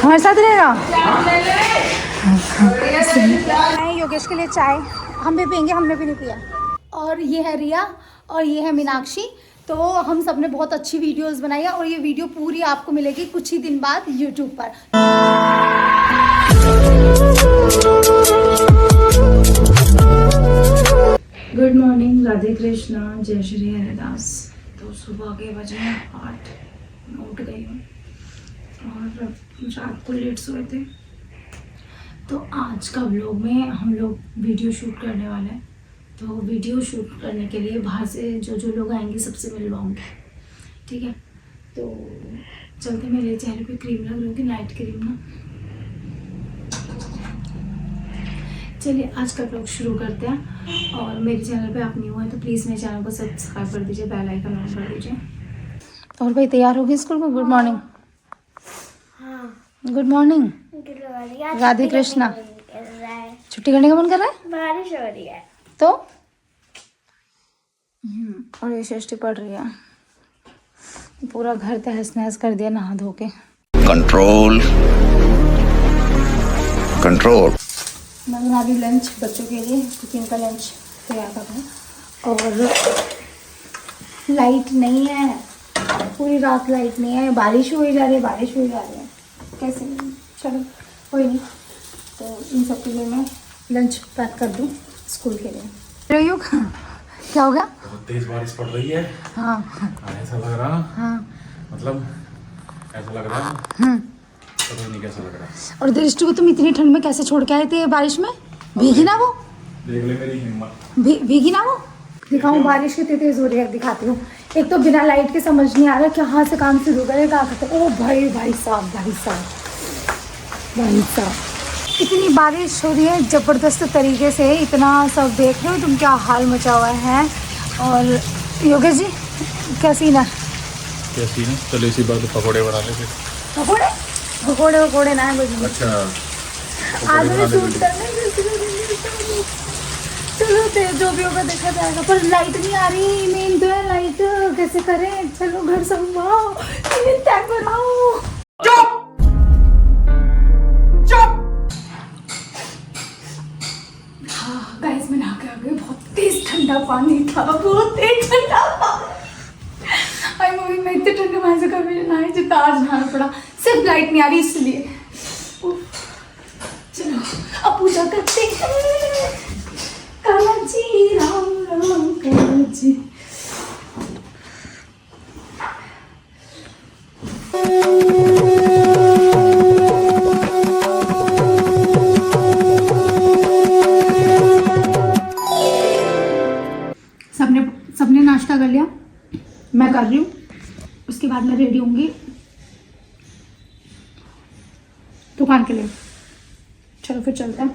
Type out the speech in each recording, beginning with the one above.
हमारे साथ रहेगा। योगेश के लिए चाय हम भी पियेंगे, हमने भी नहीं पिया। और ये है रिया और ये है मीनाक्षी। तो हम सब ने बहुत अच्छी वीडियोस बनाई है और ये वीडियो पूरी आपको मिलेगी कुछ ही दिन बाद यूट्यूब पर। गुड मॉर्निंग, राधे कृष्णा, जय श्री हरिदास। तो सुबह के बजे 8, मैं उठ गई हूँ और रात को लेट सोए थे। तो आज का व्लॉग में हम लोग वीडियो शूट करने वाले हैं। तो वीडियो शूट करने के लिए बाहर से जो लोग आएंगे सबसे मिलवाऊंगी, ठीक है। तो चलते, मेरे चेहरे पे क्रीम लग रही है, नाइट क्रीम ना। चलिए आज का व्लॉग शुरू करते हैं। और मेरे चैनल पे आप न्यू हैं तो प्लीज़ मेरे चैनल को सब्सक्राइब कर दीजिए, बेल आइकन ऑन कर दीजिए। और भाई तैयार हो गए स्कूल को? Good morning. Good morning Radhe Krishna. छुट्टी करने का मन कर रहा है? बारिश हो रही है तो और ये षष्ठी पड़ रही है। पूरा घर तहस नहस कर दिया नहा धो के। Control control. मैं बना रही लंच बच्चों के लिए, कुकिंग का लंच तैयार कर रहा हूँ। और लाइट नहीं है, पूरी रात लाइट नहीं है। बारिश हो ही जा रही है, बारिश हो ही जा रही है, कैसे? चलो कोई नहीं। तो इन सब के लिए मैं लंच पैक कर दूँ स्कूल के लिए। क्या हो गया? बहुत तेज बारिश पड़ रही है। हाँ ऐसा लग रहा, हाँ मतलब ऐसा लग रहा, पता नहीं कैसा लग रहा। और दृष्टि को तुम इतनी ठंड में कैसे छोड़ के आए थे बारिश में? भीगी ना वो? देख ले मेरी हिम्मत। भीगी ना वो? दिखाऊं बारिश कितनी तेज हो रही है, दिखाती हूँ। एक तो बिना लाइट के समझ नहीं आ रहा कहाँ से काम शुरू करे, कहाँ खत्म। ओ भाई भाई साहब, भाई साहब, भाई साहब, इतनी बारिश हो रही है ज़बरदस्त तरीके से। इतना सब देख रहे हो तुम, क्या हाल मचा हुआ है। और योगेश जी क्या सीन है? क्या सीन है? चलो इसी बात पकौड़े बना ले फिर। पकौड़े? पकौड़े ना है कुछ। अच्छा आज मैं शूट करने चलो जो भी होगा देखा जाएगा। पर लाइट नहीं आ रही, मेन तो है लाइट, कैसे करें? चलो घर संभाओ, टाइम बनाओ। गाइस मैं नहा के आ गई, बहुत तेज ठंडा पानी था, बहुत तेज ठंडा पानी। आई मम्मी, मैं इतने ठंडे पानी से कभी नहाई जितना आज नहाना पड़ा, सिर्फ लाइट नहीं आ रही इसलिए। चलो अब पूजा करते हैं। काला जी राम राम काला जी। सबने नाश्ता कर लिया, मैं कर रही हूँ। उसके बाद मैं रेडी होंगी दुकान के लिए। चलो फिर चलते हैं।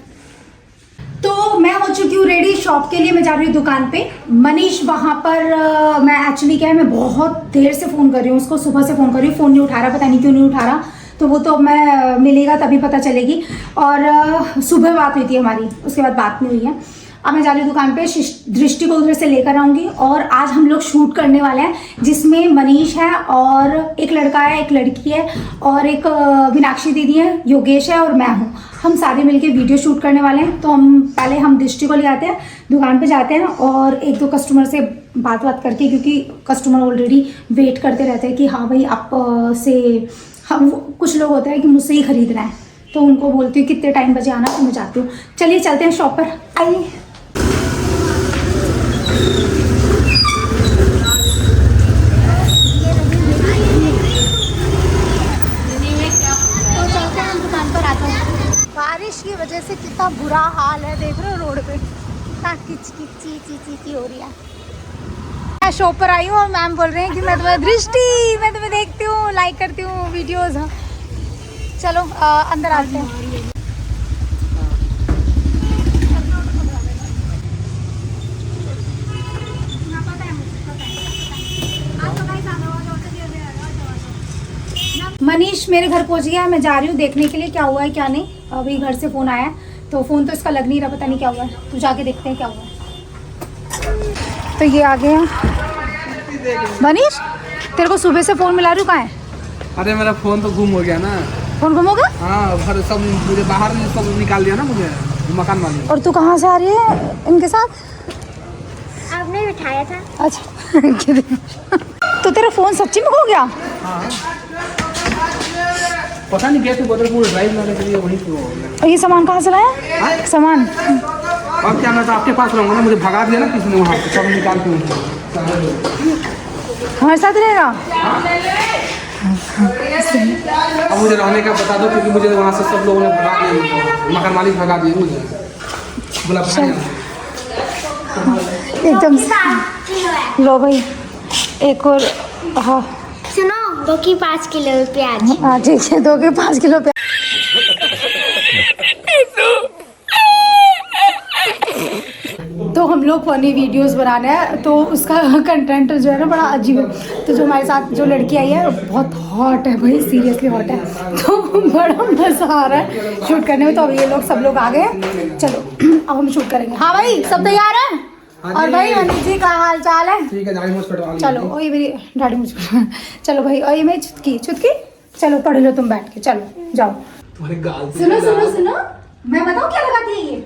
तो मैं हो चुकी हूँ रेडी, शॉप के लिए मैं जा रही हूँ दुकान पे। मनीष वहाँ पर मैं एक्चुअली क्या है, मैं बहुत देर से फ़ोन कर रही हूँ उसको, सुबह से फ़ोन कर रही हूँ, फ़ोन नहीं उठा रहा, पता नहीं क्यों नहीं उठा रहा। तो वो तो मैं मिलेगा तभी पता चलेगी। और सुबह बात हुई थी हमारी, उसके बाद बात नहीं हुई है। अब मैं जा रही हूँ दुकान पे, दृष्टि को उधर से लेकर आऊँगी। और आज हम लोग शूट करने वाले हैं जिसमें मनीष है और एक लड़का है, एक लड़की है और एक मीनाक्षी दीदी है, योगेश है और मैं हूँ। हम सारे मिलके वीडियो शूट करने वाले हैं। तो हम दृष्टि को ले आते हैं, दुकान पे जाते हैं और एक दो कस्टमर से बात करके, क्योंकि कस्टमर ऑलरेडी वेट करते रहते हैं कि हाँ भाई आप से, हम कुछ लोग होते हैं कि मुझसे ही खरीदना है, तो उनको बोलती हूँ कितने टाइम बजे आना, तो मैं जाती हूँ। चलिए चलते हैं शॉप पर, आइए। बारिश की वजह से कितना बुरा हाल है, देख रहे हो रोड पे कितना किच हो रही है। मैं शॉप पर आई हूँ और मैम बोल रहे हैं कि मैं तुम्हें दृष्टि, मैं तुम्हें देखती हूँ, लाइक करती हूँ वीडियोस। चलो अंदर आते हैं। मनीष मेरे घर पहुंच गया है, मैं जा रही हूँ देखने के लिए क्या हुआ है क्या नहीं। अभी घर से फ़ोन आया है, तो फ़ोन तो इसका लग नहीं रहा, पता नहीं क्या हुआ है। तो जाके देखते हैं क्या हुआ है। तो ये आ गए हैं। मनीष तेरे को सुबह से फ़ोन मिला रही हूँ, कहाँ है? अरे मेरा फोन तो गुम हो गया ना। फोन गुम हो गया? हाँ, घर सब मुझे बाहर सब निकाल दिया ना मुझे मकान वाले। और तू कहाँ से आ रही है इनके साथ? आपने बिठाया था। अच्छा तो तेरा फोन सच्ची में खो गया? पता नहीं कैसे बदरपुर ड्राइव लाने के लिए वहीं पे हो गया। और ये सामान कहाँ से लाया? सामान और क्या, मैं तो आपके पास रहूँगा ना, मुझे भगा दिया ना किसी ने वहाँ पे, सब निकाल के हमारे साथ रहेगा? अब मुझे रहने का बता दो, क्योंकि मुझे वहाँ से सब लोगों ने भगा दिया, मकान मालिक भगा दिए मुझे, बोला एकदम लो भाई एक और। हाँ सुनो, 2 की 5 किलो प्याज। हाँ ठीक है, 2 के 5 किलो प्याज। तो हम लोग फनी वीडियोस बनाने हैं, तो उसका कंटेंट जो है ना बड़ा अजीब है। तो जो हमारे साथ जो लड़की आई है बहुत हॉट है भाई, सीरियसली हॉट है, तो बड़ा मज़ा आ रहा है शूट करने में। तो अब ये लोग सब लोग आ गए हैं, चलो अब हम शूट करेंगे। हाँ भाई सब तैयार है? और भाई मनीष जी का हाल चाल है? ठीक है, दाढ़ी मूंछ कटवा ली। चलो, और ये मेरी दाढ़ी मूंछ चलो भाई, और ये मेरी चुटकी चलो पढ़ लो तुम बैठ के, चलो जाओ। तुम्हारे गाल से सुनो मैं बताऊँ क्या लगाती है ये?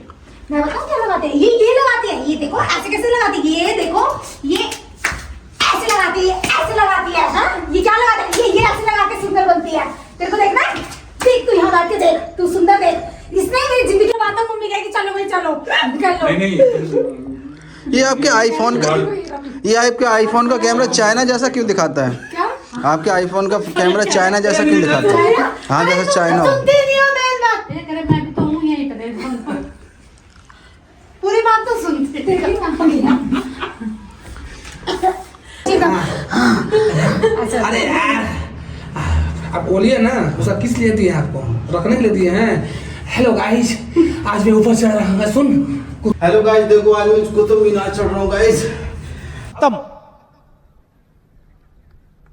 मैं बताऊँ क्या लगाते हैं? ये लगाती है, ये देखो ऐसे कैसे लगाती है, ये देखो ये ऐसे लगाती है, ऐसे लगाती है। हाँ ये क्या लगाते हैं? ये ऐसे लगा के सुंदर बनती है। तेरे को देखना है? देख तू यहाँ बैठ के देख, तू सुंदर देख। इसने मेरी जिंदगी में आता, मम्मी कहेगी चलो भाई चलो कर लो। नहीं ये आपके आईफोन का कैमरा चाइना जैसा क्यों दिखाता है? क्या? आपके आईफोन का कैमरा चाइना जैसा क्यों दिखाता है? हाँ, जैसे चाइना हो। सुनती नहीं हो मेरी बात, पूरी बात तो सुनते। अरे यार, आप बोलिए ना, उसका किस लिए दिए आपको? रखने के लिए दिए हैं। हेलो गाइस, आज मैं ऊपर चढ़ रहा हूँ, सुन। हेलो गाइस, देखो आज मैं कुतुब मीनार चढ़ रहा हूँ गाइस। खत्म,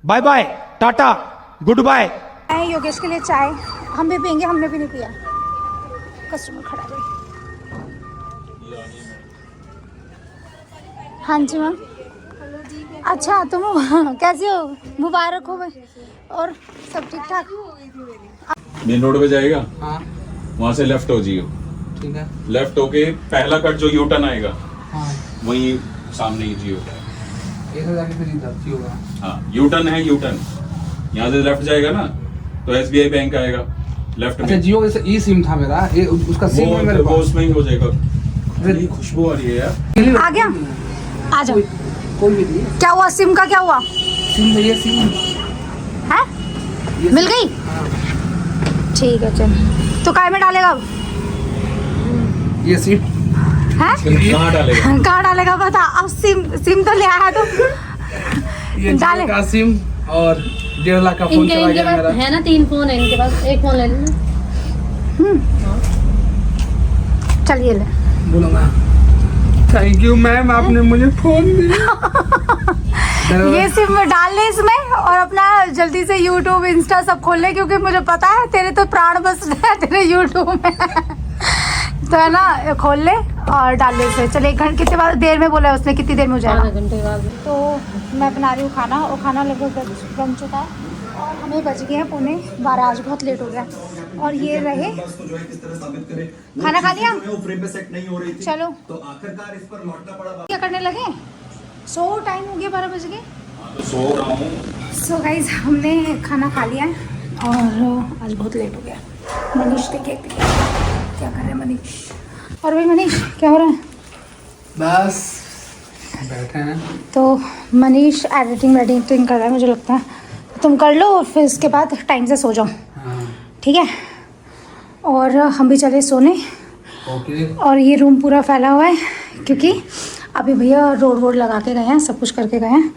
bye bye, tata, good bye. Yogesh के लिए चाय हम भी पियेंगे, हमने भी नहीं पिया। कस्टमर खड़ा है। हाँ जी मैम। अच्छा तुम कैसे हो? मुबारक हो भाई। और सब ठीक ठाक? मेन रोड पे जाएगा, हाँ वहाँ से लेफ्ट हो जियो। ठीक है। लेफ्ट होके पहला कट जो यू टर्न आएगा, हाँ, वहीं सामने ही जियो। ऐसे जाके फिर इधर ही होगा। हाँ यू टर्न है, यू टर्न यहाँ से लेफ्ट जाएगा ना तो SBI बैंक आएगा लेफ्ट अच्छा, में। जियो जैसे ई सिम था मेरा, ये उसका सिम है मेरे वो पास। उसमें ही हो जाएगा। अरे खुशबू आ रही है यार। आ गया, आ जाओ। कोई भी नहीं क्या हुआ? सिम का क्या हुआ सिम में, ये सिम है? ये मिल गई? हाँ, ठीक है चल। तो काय में डालेगा अब? ये सिम है? कहाँ डालेगा? कहाँ डालेगा बता। अब सिम तो ले आया तो ये डाले। जियो का सिम और 1.5 लाख का फोन चला गया मेरा। है ना 3 फोन है इनके पास, एक फोन ले लेना। चलिए ले। बोलूँगा थैंक यू मैम, आपने मुझे फोन दिया। ये सिम डाल ले इसमें और अपना जल्दी से YouTube इंस्टा सब खोल ले, क्योंकि मुझे पता है तेरे तो प्राण बस रहे हैं तेरे YouTube में तो है ना, खोल ले और डाल ले इसमें। चले 1 घंटे कितने देर में बोला है उसने, कितनी देर में हो जाएगा? आधे घंटे बाद। तो मैं बना रही हूँ खाना, और खाना लगभग बन चुका है और हमें बज गए हैं 11:45। आज बहुत लेट हो गया। और ये रहे, खाना खा लिया? चलो क्या करने लगे? सो टाइम हो गया, 12 बज गए। सो रहा हूँ। सो गाइज हमने खाना खा लिया है और आज बहुत लेट हो गया। मनीष देखिए क्या कर रहे हैं मनीष। और भाई मनीष क्या हो रहा है? बस बैठे हैं। तो मनीष एडिटिंग कर रहा है, मुझे लगता है तुम कर लो और फिर इसके बाद टाइम से सो जाओ। हाँ, ठीक है, और हम भी चले सोने। ओके। और ये रूम पूरा फैला हुआ है क्योंकि अभी भैया रोड लगा के गए हैं, सब कुछ करके गए हैं।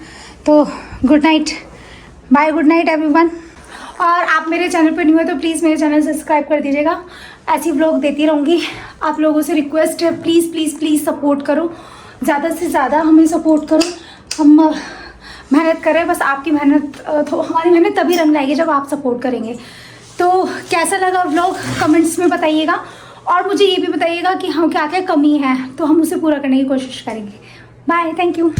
तो good night, bye, good night everyone. और आप मेरे चैनल पर न्यू है तो प्लीज़ मेरे चैनल सब्सक्राइब कर दीजिएगा। ऐसी व्लॉग देती रहूँगी। आप लोगों से रिक्वेस्ट है, प्लीज़ प्लीज़ प्लीज़ सपोर्ट करो, ज़्यादा से ज़्यादा हमें सपोर्ट करो। हम मेहनत करें, बस आपकी मेहनत, तो हमारी मेहनत तभी रंग लाएगी जब आप सपोर्ट करेंगे। तो कैसा लगा व्लॉग कमेंट्स में बताइएगा, और मुझे ये भी बताइएगा कि हम क्या क्या कमी है तो हम उसे पूरा करने की कोशिश करेंगे। Bye, thank you.